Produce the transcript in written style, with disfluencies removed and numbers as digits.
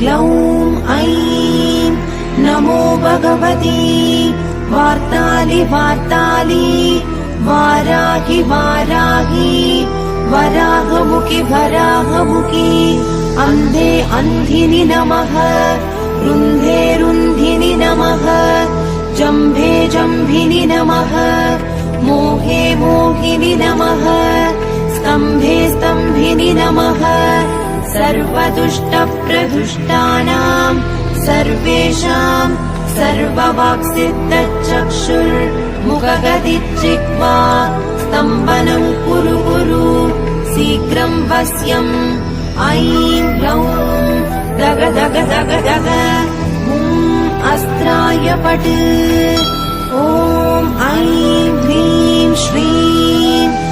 ग्लौं ऐं नमो भगवती वार्तालि वार्तालि वाराहि वाराहि वराहमुखि वराहमुखि अन्धे अन्धिनि नमः रुन्धे रुन्धिनि नमः जम्भे जम्भिनि नमः मोहे मोहिनि नमः स्तम्भे स्तम्भिनि नमः सर्वदुष्टप्रदुष्टानां सर्वेषां सर्ववाक्सिद्धचक्षुर्मुखगदिज्जिह्वा स्तम्भनं कुरु कुरु शीघ्रं वश्यम् ऐं ग्लौं दग दग दग दग अस्त्राय पट् ॐ ऐं ह्रीं श्रीं